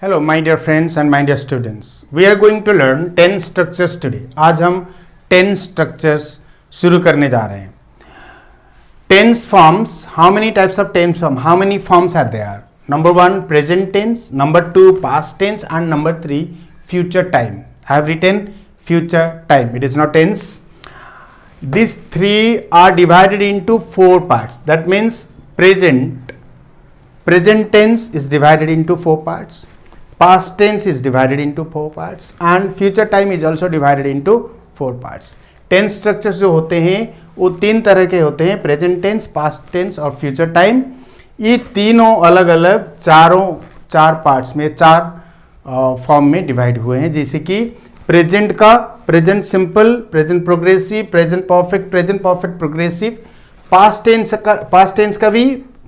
Hello my dear friends and my dear students. We are going to learn 10 structures today. आज हम 10 structures शुरू करने जा रहे हैं. Tense forms. How many types of tense form? How many forms are there? Number 1 present tense, number 2 past tense and number 3 future time. I have written future time. It is not tense. These three are divided into 4 parts. That means present tense is divided into 4 parts. Past tense is divided into 4 parts and future time is also divided into 4 parts. Tense structures जो होते हैं वो 3 तरह के होते हैं, present tense, past tense और future time. ये तीनों अलग अलग चार पार्ट्स में 4 फॉर्म में डिवाइड हुए हैं. जैसे कि प्रेजेंट का present simple, present progressive, present perfect progressive. Past tense का भी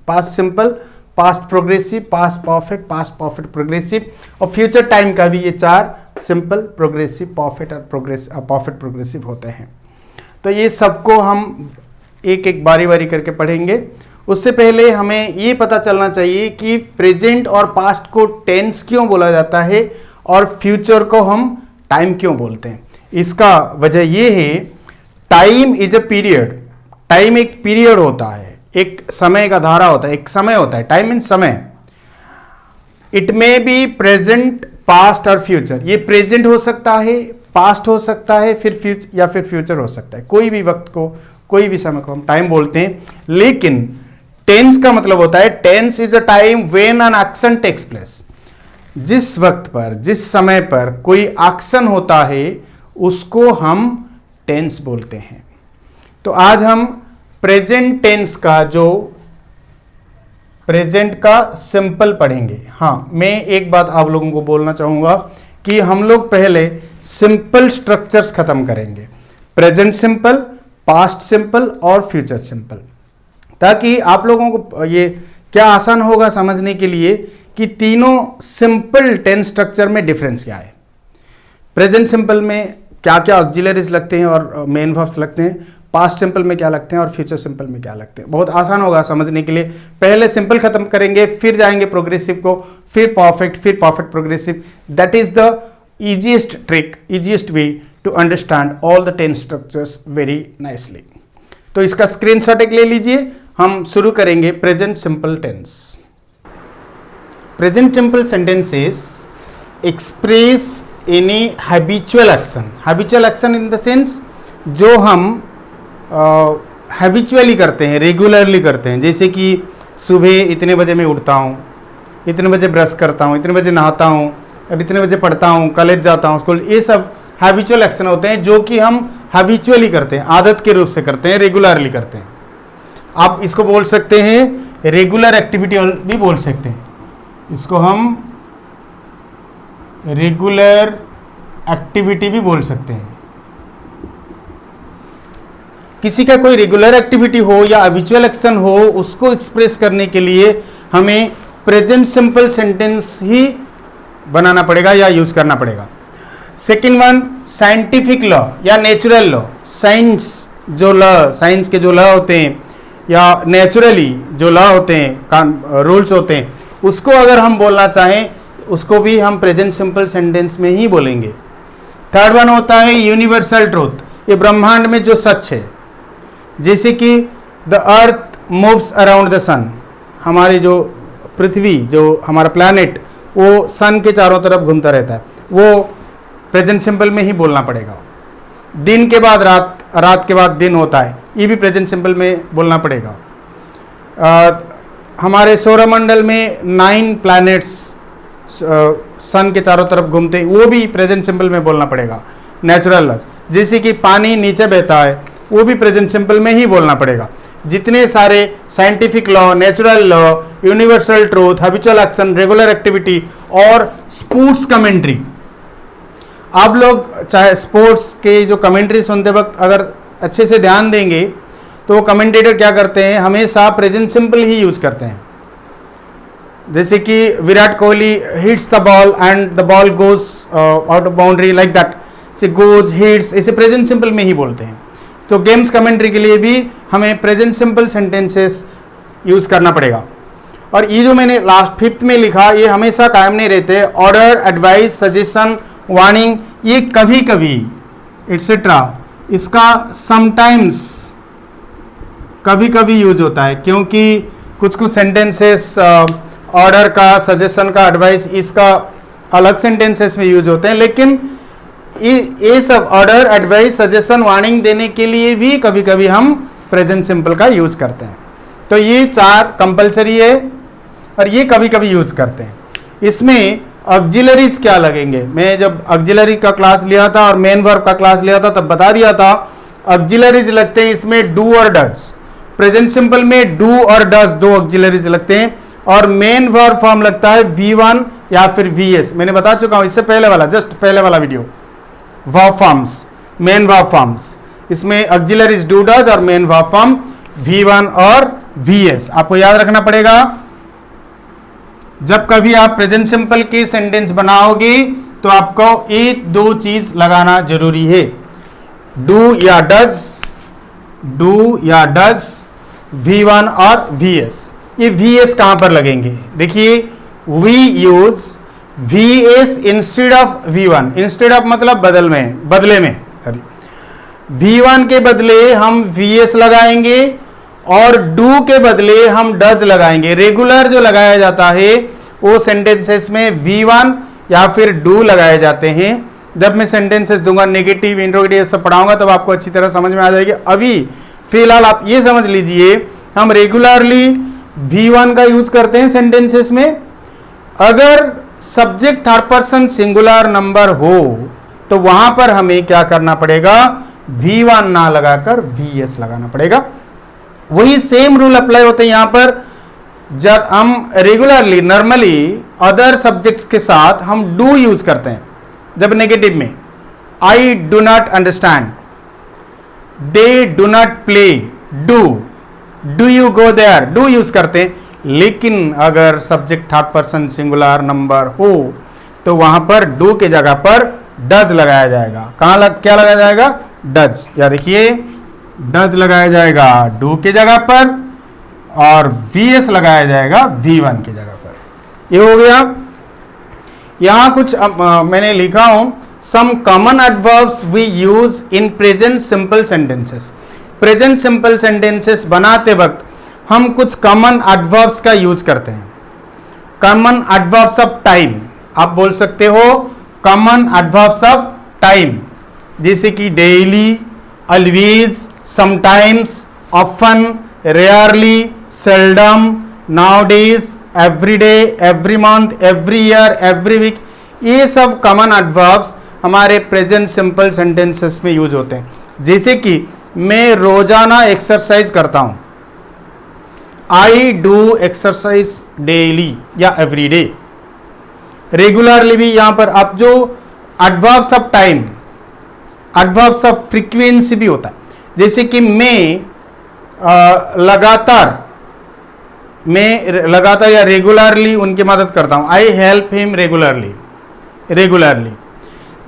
past simple, past progressive, past perfect progressive और फ्यूचर टाइम का भी ये 4 सिंपल, प्रोग्रेसिव, परफेक्ट और परफेक्ट प्रोग्रेसिव होते हैं. तो ये सबको हम एक एक बारी करके पढ़ेंगे. उससे पहले हमें ये पता चलना चाहिए कि प्रेजेंट और पास्ट को टेंस क्यों बोला जाता है और फ्यूचर को हम टाइम क्यों बोलते हैं. इसका वजह ये है, time is a period. Time एक पीरियड होता है, एक समय का धारा होता है, एक समय होता है. टाइम मीन्स समय. It may be present, past और फ्यूचर. ये प्रेजेंट हो सकता है, पास्ट हो सकता है, फिर फ्यूचर हो सकता है. कोई भी वक्त को, कोई भी समय को हम टाइम बोलते हैं. लेकिन टेंस का मतलब होता है, tense is a time when an action takes place. जिस वक्त पर, जिस समय पर कोई एक्शन होता है उसको हम टेंस बोलते हैं. तो आज हम प्रेजेंट टेंस का जो प्रेजेंट का सिंपल पढ़ेंगे. हाँ, मैं एक बात आप लोगों को बोलना चाहूंगा कि हम लोग पहले सिंपल स्ट्रक्चर्स खत्म करेंगे. प्रेजेंट सिंपल, पास्ट सिंपल और फ्यूचर सिंपल, ताकि आप लोगों को ये क्या आसान होगा समझने के लिए कि तीनों सिंपल टेंस स्ट्रक्चर में डिफरेंस क्या है. प्रेजेंट सिंपल में क्या क्या ऑक्सिलरीज लगते हैं और मेन वर्ब्स लगते हैं, पास्ट सिंपल में क्या लगते हैं और फ्यूचर सिंपल में क्या लगते हैं. बहुत आसान होगा समझने के लिए. पहले सिंपल खत्म करेंगे, फिर जाएंगे प्रोग्रेसिव को, फिर perfect progressive. That is the easiest trick, easiest way to understand all the 10 structures very nicely. तो इसका स्क्रीनशॉट एक ले लीजिए. हम शुरू करेंगे present simple tense. Present simple sentences express any habitual action. Habitual action in the sense जो हम हैबिचुअली करते हैं, रेगुलरली करते हैं. जैसे कि सुबह इतने बजे मैं उठता हूँ, इतने बजे ब्रश करता हूँ, इतने बजे नहाता हूँ और इतने बजे पढ़ता हूँ, कॉलेज जाता हूँ, स्कूल. ये सब हैबिचुअल एक्शन होते हैं जो कि हम हैबिचुअली करते हैं, आदत के रूप से करते हैं, रेगुलरली करते हैं. आप इसको बोल सकते हैं रेगुलर एक्टिविटी भी बोल सकते हैं. इसको हम रेगुलर एक्टिविटी भी बोल सकते हैं. किसी का कोई रेगुलर एक्टिविटी हो या हैबिचुअल एक्शन हो, उसको एक्सप्रेस करने के लिए हमें प्रेजेंट सिंपल सेंटेंस ही बनाना पड़ेगा या यूज करना पड़ेगा. सेकेंड वन, साइंटिफिक लॉ या नेचुरल लॉ. साइंस के जो लॉ होते हैं या नेचुरली जो लॉ होते हैं, रूल्स होते हैं, उसको अगर हम बोलना चाहें उसको भी हम प्रेजेंट सिंपल सेंटेंस में ही बोलेंगे. थर्ड वन होता है यूनिवर्सल ट्रूथ. ये ब्रह्मांड में जो सच है, जैसे कि the earth moves around the sun. हमारी जो पृथ्वी, जो हमारा प्लैनेट, वो सन के चारों तरफ घूमता रहता है. वो प्रेजेंट सिंपल में ही बोलना पड़ेगा. दिन के बाद रात, रात के बाद दिन होता है, ये भी प्रेजेंट सिंपल में बोलना पड़ेगा. हमारे सौरमंडल में 9 प्लैनेट्स सन के चारों तरफ घूमते हैं, वो भी प्रेजेंट सिंपल में बोलना पड़ेगा. नेचुरल लॉ, जैसे कि पानी नीचे बहता है, वो भी प्रेजेंट सिंपल में ही बोलना पड़ेगा. जितने सारे scientific law, natural law, universal truth, habitual action, regular activity और स्पोर्ट्स कमेंट्री. आप लोग चाहे स्पोर्ट्स के जो कमेंट्री सुनते वक्त अगर अच्छे से ध्यान देंगे तो कमेंटेटर क्या करते हैं, हमेशा प्रेजेंट सिंपल ही यूज करते हैं. जैसे कि Virat Kohli hits the ball and the ball goes out of boundary, like that. से गोज, हिट्स, इसे प्रेजेंट सिंपल में ही बोलते हैं. तो गेम्स कमेंट्री के लिए भी हमें प्रेजेंट सिंपल सेंटेंसेस यूज करना पड़ेगा. और ये जो मैंने लास्ट फिफ्थ में लिखा, ये हमेशा कायम नहीं रहते। ऑर्डर, एडवाइस, सजेशन, वार्निंग, ये कभी कभी एटसेट्रा, इसका समटाइम्स कभी कभी यूज होता है, क्योंकि कुछ कुछ सेंटेंसेस ऑर्डर का, सजेशन का, एडवाइस, इसका अलग सेंटेंसेस में यूज होते हैं। लेकिन ये सब ऑर्डर, एडवाइस, सजेशन, वार्निंग देने के लिए भी कभी कभी हम प्रेजेंट सिंपल का यूज करते हैं। तो ये 4 कंपलसरी है और ये कभी कभी यूज करते हैं। इसमें ऑक्सिलरीज क्या लगेंगे, मैं जब ऑक्सिलरी का क्लास लिया था और मेन वर्ब का क्लास लिया था तब बता दिया था। ऑक्सिलरीज लगते हैं इसमें डू और डज। प्रेजेंट सिंपल में डू और डज 2 ऑक्सिलरीज लगते हैं, और मेन वर्ब फॉर्म लगता है V1 या फिर VS। मैंने बता चुका हूं इससे पहले वाला, जस्ट पहले वाला video. Verb forms, main verb forms, इसमें ऑक्सिलरीज डू डज और मेन वर्ब फॉर्म V1 और VS। आपको याद रखना पड़ेगा, जब कभी आप प्रेजेंट सिंपल की सेंटेंस बनाओगे तो आपको 1-2 चीज लगाना जरूरी है, डू या डज, डू या डज, V1 और VS। ये VS कहां पर लगेंगे, देखिए, we use VS instead of V1। Instead of मतलब बदले में V1 के बदले हम VS लगाएंगे और डू के बदले हम डज लगाएंगे। रेगुलर जो लगाया जाता है वो सेंटेंसेस में V1 या फिर डू लगाए जाते हैं। जब मैं सेंटेंसेस दूंगा, नेगेटिव, इंट्रोगेटिव सब पढ़ाऊंगा, तब आपको अच्छी तरह समझ में आ जाएगी। अभी फिलहाल आप ये समझ लीजिए, हम रेगुलरली V1 का यूज करते हैं सेंटेंसेस में। अगर subject third person singular number हो तो वहां पर हमें क्या करना पड़ेगा, V1 ना लगाकर VS लगाना पड़ेगा। वही सेम रूल अप्लाई होते हैं यहां पर। जब हम रेगुलरली, नॉर्मली अदर सब्जेक्ट्स के साथ हम डू यूज करते हैं, जब नेगेटिव में I do not understand, they do not play, do you go there, do use करते हैं। लेकिन अगर subject third person singular number हो तो वहां पर डू के जगह पर डज लगाया जाएगा। क्या लगाया जाएगा, डज। या देखिए, डज लगाया जाएगा डू के जगह पर और VS लगाया जाएगा V1 की जगह पर। ये हो गया। यहां कुछ मैंने लिखा हूं, some common adverbs we use in present simple sentences. Present simple sentences बनाते वक्त हम कुछ कॉमन एडवर्ब्स का यूज करते हैं। कॉमन एडवर्ब्स ऑफ टाइम, आप बोल सकते हो कॉमन एडवर्ब्स ऑफ टाइम, जैसे कि daily, always, sometimes, often, rarely, seldom, nowadays, everyday, every month, every year, every week. ये सब कॉमन एडवर्ब्स हमारे प्रेजेंट सिंपल सेंटेंसेस में यूज होते हैं। जैसे कि मैं रोजाना एक्सरसाइज करता हूं, आई डू एक्सरसाइज डेली या एवरी डे। रेगुलरली भी यहां पर आप जो adverbs of time, adverbs of frequency भी होता है। जैसे कि मैं लगातार या रेगुलरली उनकी मदद करता हूं, I help him regularly.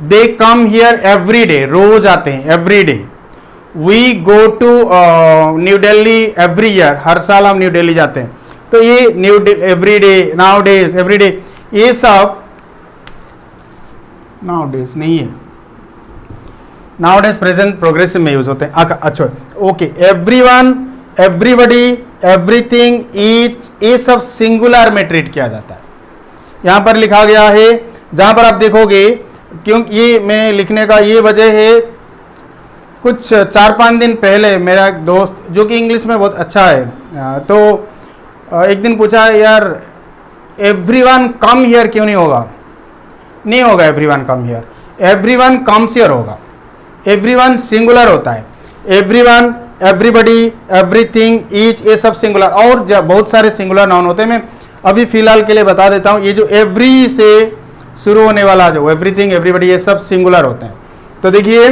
They come here every day, रोज आते हैं, every day. We go to New Delhi every year, हर साल हम न्यू दिल्ली जाते हैं। तो ये every day, nowadays, every day, ये सब नाउ डेज नहीं है, नाउ डेज प्रेजेंट प्रोग्रेसिव में यूज होते हैं। अच्छा, okay, everyone, everybody, everything, each, ये सब सिंगुलर में ट्रीट किया जाता है। यहां पर लिखा गया है, जहां पर आप देखोगे, क्योंकि ये मैं लिखने का ये वजह है, कुछ 4-5 दिन पहले मेरा एक दोस्त जो कि इंग्लिश में बहुत अच्छा है, तो एक दिन पूछा, यार एवरीवन कम हियर क्यों नहीं होगा? नहीं होगा everyone come here, everyone comes here होगा। एवरीवन सिंगुलर होता है, एवरीवन, एवरीबडी, एवरीथिंग, ईच, ये सब सिंगुलर। और बहुत सारे सिंगुलर नाउन होते हैं। मैं अभी फिलहाल के लिए बता देता हूं, ये जो एवरी से शुरू होने वाला जो एवरीथिंग, एवरीबडी, ये सब सिंगुलर होते हैं। तो देखिए,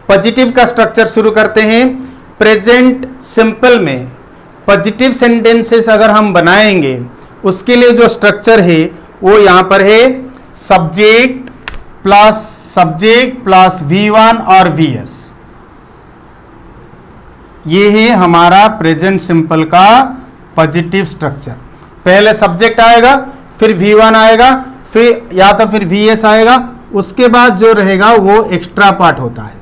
पॉजिटिव का स्ट्रक्चर शुरू करते हैं। प्रेजेंट सिंपल में पॉजिटिव सेंटेंसेस अगर हम बनाएंगे, उसके लिए जो स्ट्रक्चर है वो यहां पर है, सब्जेक्ट प्लस V1 और VS। ये है हमारा प्रेजेंट सिंपल का पॉजिटिव स्ट्रक्चर। पहले सब्जेक्ट आएगा, फिर V1 आएगा, फिर या तो फिर VS आएगा, उसके बाद जो रहेगा वो एक्स्ट्रा पार्ट होता है।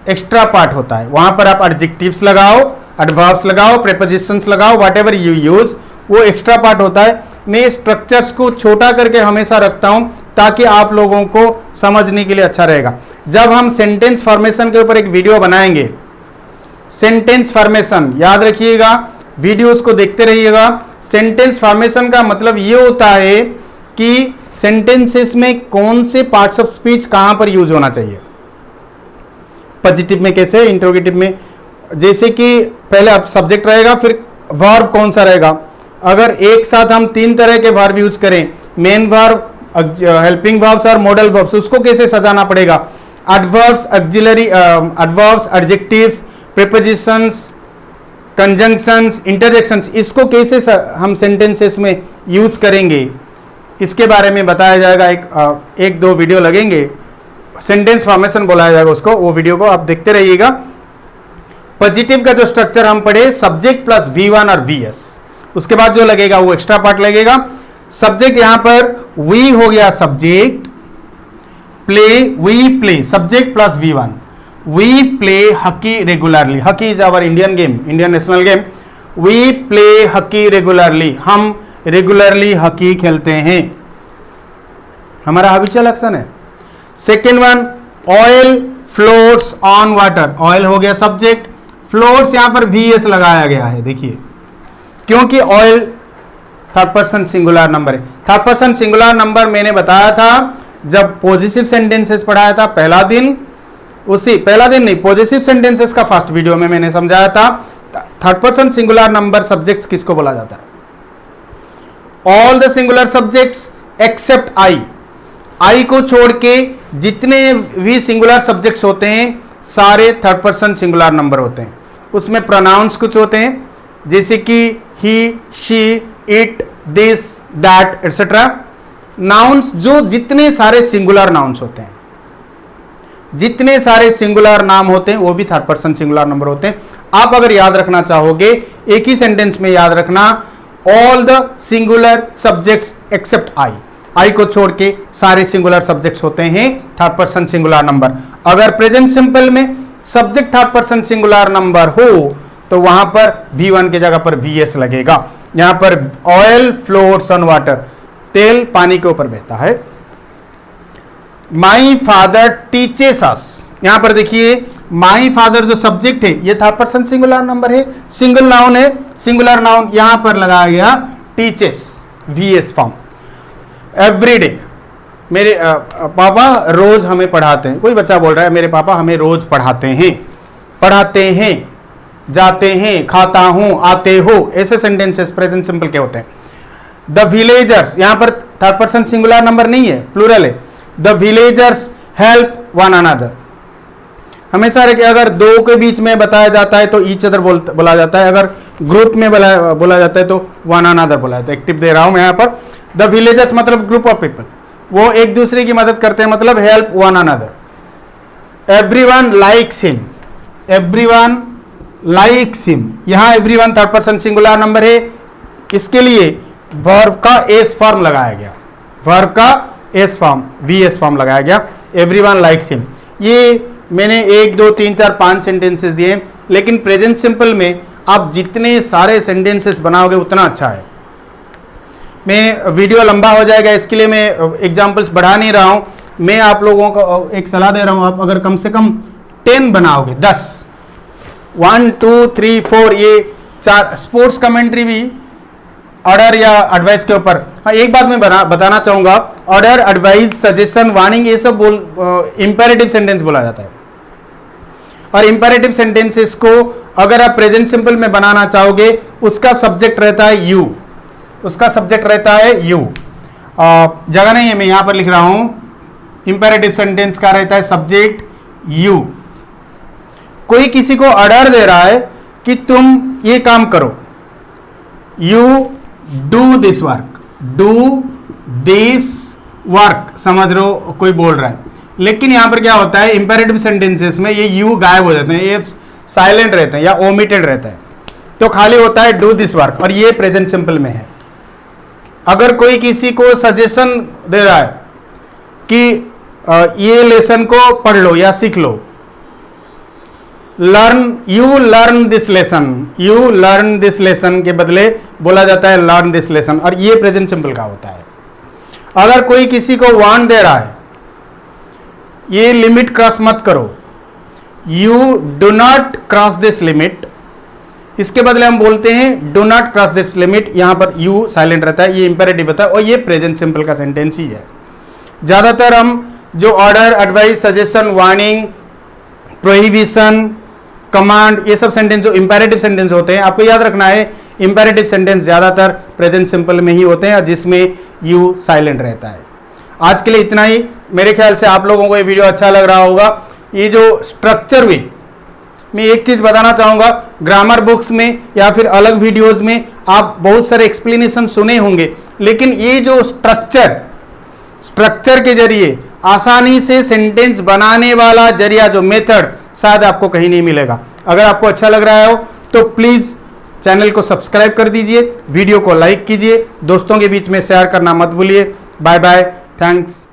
एक्स्ट्रा पार्ट होता है, वहां पर आप एडजेक्टिव्स लगाओ, एडवर्ब्स लगाओ, प्रीपोजिशंस लगाओ, व्हाटएवर यू यूज, वो एक्स्ट्रा पार्ट होता है। मैं स्ट्रक्चर्स को छोटा करके हमेशा रखता हूं ताकि आप लोगों को समझने के लिए अच्छा रहेगा। जब हम सेंटेंस फॉर्मेशन के ऊपर एक वीडियो बनाएंगे, सेंटेंस फॉर्मेशन याद रखिएगा, वीडियोस को देखते रहिएगा। सेंटेंस फॉर्मेशन का मतलब ये होता है कि सेंटेंसेस में कौन से पार्ट्स ऑफ स्पीच कहां पर यूज होना चाहिए। पॉजिटिव में कैसे, इंट्रोगेटिव में, जैसे कि पहले अब सब्जेक्ट रहेगा, फिर वर्ब कौन सा रहेगा। अगर एक साथ हम 3 तरह के वर्ब यूज करें, मेन वर्ब, हेल्पिंग वर्ब्स और मॉडल वर्ब्स, उसको कैसे सजाना पड़ेगा। Adverbs, auxiliary adverbs, adjectives, prepositions, conjunctions, interjections, इसको कैसे हम सेंटेंसेस में यूज करेंगे, इसके बारे में बताया जाएगा। एक दो वीडियो लगेंगे, सेंटेंस फॉर्मेशन बोला जाएगा उसको, वो वीडियो को आप देखते रहिएगा। पॉजिटिव का जो स्ट्रक्चर हम पढ़े, सब्जेक्ट प्लस V1 और VS, उसके बाद जो लगेगा वो एक्स्ट्रा पार्ट लगेगा। सब्जेक्ट यहां पर वी हो गया subject, play, we play, subject plus V1, we play hockey regularly, hockey is our Indian game, Indian national game, we play hockey regularly, हम रेगुलरली हॉकी खेलते हैं, हमारा हैबिचुअल एक्शन है। Second one, oil floats on water, oil हो गया subject, floats यहां पर VS लगाया गया है, देखिए, क्योंकि oil third person singular number है। थर्ड पर्सन सिंगुलर नंबर मैंने बताया था जब पॉजिटिव सेंटेंसेस पढ़ाया था पहला दिन, पहला दिन नहीं, पॉजिटिव सेंटेंसेस का फर्स्ट वीडियो में मैंने समझाया था। Third person singular number subjects किसको बोला जाता है। All the singular subjects except I, I को छोड़ के जितने भी सिंगुलर सब्जेक्ट्स होते हैं सारे थर्ड पर्सन सिंगुलर नंबर होते हैं। उसमें प्रोनाउंस कुछ होते हैं, जैसे कि he, she, it, this, that etcetera. Nouns, जो जितने सारे सिंगुलर नाउन्स होते हैं, जितने सारे सिंगुलर नाम होते हैं वो भी थर्ड पर्सन सिंगुलर नंबर होते हैं। आप अगर याद रखना चाहोगे, एक ही सेंटेंस में याद रखना, all the singular subjects except I, I को छोड़ के सारे सिंगुलर सब्जेक्ट्स होते हैं थर्ड पर्सन सिंगुलर नंबर। अगर प्रेजेंट सिंपल में subject third person singular number हो तो वहां पर V1 की जगह पर VS लगेगा। यहां पर ऑयल फ्लोट्स ऑन वाटर, तेल पानी के ऊपर बहता है। माई फादर टीचेस अस, यहां पर देखिए माई फादर जो सब्जेक्ट है ये थर्ड पर्सन सिंगुलर नंबर है, सिंगल नाउन है, सिंगुलर नाउन यहां पर लगाया गया टीचेस, VS फॉर्म। एवरीडे, मेरे पापा रोज हमें पढ़ाते हैं, कोई बच्चा बोल रहा है मेरे पापा हमें रोज पढ़ाते हैं, पढ़ाते हैं, जाते हैं, खाता हूं, आते हो, ऐसे सेंटेंसेस प्रेजेंट सिंपल के होते हैं। द विलेजर्स, यहां पर थर्ड पर्सन सिंगुलर नंबर नहीं है, प्लूरल है। The villagers help one another, हमेशा रखिए, अगर दो के बीच में बताया जाता है तो ईच अदर बोला जाता है, अगर ग्रुप में बोला जाता है तो वन अनदर बोला जाता है। एक्टिव दे रहा हूं मैं यहां पर। द विलेजर्स मतलब ग्रुप ऑफ पीपल, वो एक दूसरे की मदद करते हैं, मतलब help one another. Everyone likes him, everyone likes him, यहां everyone third person singular number है, इसके लिए वर्ब का एस फॉर्म लगाया गया, वर्ब का एस फॉर्म, VS फॉर्म लगाया गया, एवरीवन लाइक्स हिम। ये मैंने 1 2 3 4 5 सेंटेंसेस दिए, लेकिन प्रेजेंट सिंपल में आप जितने सारे सेंटेंसेस बनाओगे उतना अच्छा है। मैं वीडियो लंबा हो जाएगा, इसके लिए मैं एग्जांपल्स बढ़ा नहीं रहा हूं। मैं आप लोगों को एक सलाह दे रहा हूं, आप अगर कम से कम 10 बनाओगे, 10, 1 2 3 4, ये 4 स्पोर्ट्स कमेंट्री भी ऑर्डर या एडवाइस के ऊपर। हाँ, एक बात मैं बताना चाहूंगा, ऑर्डर, एडवाइस, सजेशन, वार्निंग, ये सब इंपेरेटिव सेंटेंस बोला जाता है। और इंपेरेटिव सेंटेंसेस को अगर आप प्रेजेंट सिंपल में बनाना चाहोगे, उसका सब्जेक्ट रहता है यू, उसका सब्जेक्ट रहता है यू। जगह नहीं है, मैं यहां पर लिख रहा हूं, इंपेरेटिव सेंटेंस का रहता है सब्जेक्ट यू। कोई किसी को ऑर्डर दे रहा है कि तुम ये काम करो, you do this work, do this work, समझ रहे हो, कोई बोल रहा है। लेकिन यहां पर क्या होता है, इंपेरेटिव सेंटेंसेस में ये यू गायब हो जाते हैं, ये साइलेंट रहते हैं या ओमिटेड रहता है। तो खाली होता है डू दिस वर्क, और ये प्रेजेंट सिंपल में है। अगर कोई किसी को सजेशन दे रहा है कि ये लेसन को पढ़ लो या सीख लो, यू लर्न दिस लेसन के बदले बोला जाता है लर्न दिस लेसन, और ये प्रेजेंट सिंपल का होता है। अगर कोई किसी को वार्न दे रहा है, ये लिमिट क्रॉस मत करो, you do not cross this limit, इसके बदले हम बोलते हैं do not cross this limit. यहां पर यू साइलेंट रहता है, ये इंपेरेटिव होता है, और ये प्रेजेंट सिंपल का सेंटेंस ही है। ज्यादातर हम जो order, advice, suggestion, warning, prohibition, command, ये सब सेंटेंस जो इंपेरेटिव सेंटेंस होते हैं, आपको याद रखना है इंपेरेटिव सेंटेंस ज्यादातर प्रेजेंट सिंपल में ही होते हैं, और जिसमें यू साइलेंट रहता है। आज के लिए इतना ही। मेरे ख्याल से आप लोगों को ये वीडियो अच्छा लग रहा होगा। ये जो स्ट्रक्चर वे, मैं एक चीज बताना चाहूंगा, ग्रामर बुक्स में या फिर अलग वीडियोस में आप बहुत सारे एक्सप्लेनेशन सुने होंगे, लेकिन ये जो स्ट्रक्चर के जरिए आसानी से सेंटेंस बनाने वाला जरिया, जो मेथड, शायद आपको कहीं नहीं मिलेगा। अगर आपको अच्छा लग रहा हो तो प्लीज चैनल को सब्सक्राइब कर दीजिए, वीडियो को लाइक कीजिए, दोस्तों के बीच में शेयर करना मत भूलिए। Bye bye, thanks.